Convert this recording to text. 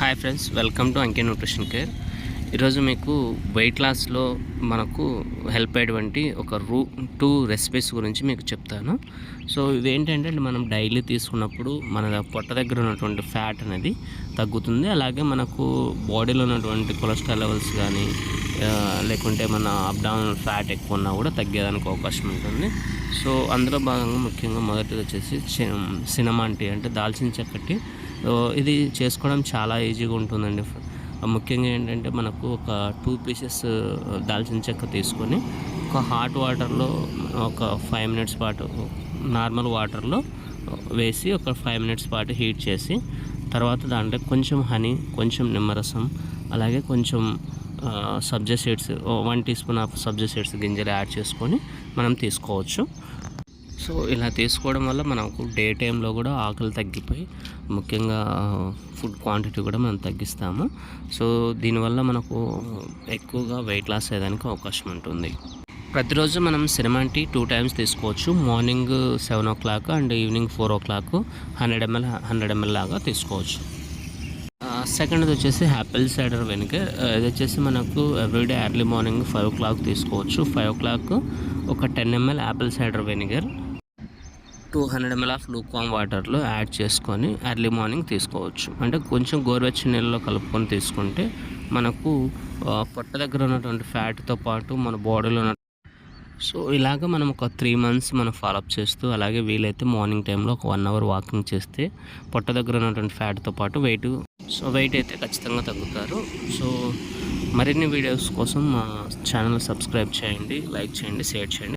Hi friends, welcome to Anke nutrition care. ఈరోజు మీకు wait లాస్లో మనకు హెల్ప్ అయ్యేటువంటి ఒక 2 రెసిపీస్ గురించి మీకు చెప్తాను. సో ఇవేంటంటే మనం డైలీ తీసుకున్నప్పుడు మన పొట్ట దగ్గర ఉన్నటువంటి ఫ్యాట్ అనేది తగ్గుతుంది. అలాగే మనకు బాడీలో ఉన్నటువంటి కొలెస్ట్రాల్ లెవెల్స్ కానీ లేకుంటే మన అబ్డామినల్ ఫ్యాట్ ఎక్కువ ఉన్నా కూడా తగ్గేదానికి అవకాశం ఉంటుంది. సో అందులో భాగంగా ముఖ్యంగా మొదటిది వచ్చేసి సినమాన్ టీ, అంటే దాల్చిన చెక్క. ఇది చేసుకోవడం చాలా ఈజీగా ఉంటుందండి. ముఖ్యంగా ఏంటంటే మనకు ఒక 2 పీసెస్ దాల్చిన చెక్క తీసుకొని ఒక హాట్ వాటర్లో ఒక 5 మినిట్స్ పాటు, నార్మల్ వాటర్లో వేసి ఒక 5 మినిట్స్ పాటు హీట్ చేసి, తర్వాత దాంట్లో కొంచెం హనీ, కొంచెం నిమ్మరసం, అలాగే కొంచెం sabja seeds, 1 teaspoon of sabja seeds గింజలు యాడ్ చేసుకొని మనం తీసుకోవచ్చు. సో ఇలా తీసుకోవడం వల్ల మనకు డే టైంలో కూడా ఆకలి తగ్గిపోయి ముఖ్యంగా ఫుడ్ క్వాంటిటీ కూడా మనం తగ్గిస్తాము. సో దీనివల్ల మనకు ఎక్కువగా వెయిట్ లాస్ అయ్యేదానికి అవకాశం ఉంటుంది. ప్రతిరోజు మనం సినమాన్ టీ 2 టైమ్స్ తీసుకోవచ్చు. Morning 7 o'clock and evening 4 o'clock 100 ml లాగా తీసుకోవచ్చు. సెకండ్ది వచ్చేసి యాపిల్ సైడర్ వెనిగర్. ఇది వచ్చేసి మనకు ఎవ్రీడే ఎర్లీ మార్నింగ్ 5 o'clock తీసుకోవచ్చు. 5 o'clock ఒక 10 ml Apple cider vinegar 200 ml of lukewarm వాటర్లో యాడ్ చేసుకొని ఎర్లీ మార్నింగ్ తీసుకోవచ్చు. అంటే కొంచెం గోరువెచ్చని నీళ్ళలో కలుపుకొని తీసుకుంటే మనకు పొట్ట దగ్గర ఉన్నటువంటి ఫ్యాట్తో పాటు మన బాడీలో సో ఇలాగ మనం ఒక 3 months మనం ఫాలోఅప్ చేస్తూ, అలాగే వీలైతే మార్నింగ్ టైంలో ఒక 1 hour వాకింగ్ చేస్తే పొట్ట దగ్గర ఉన్నటువంటి ఫ్యాట్తో పాటు వెయిట్ అయితే ఖచ్చితంగా తగ్గుతారు. సో మరిన్ని వీడియోస్ కోసం మా ఛానల్ సబ్స్క్రైబ్ చేయండి, లైక్ చేయండి, షేర్ చేయండి.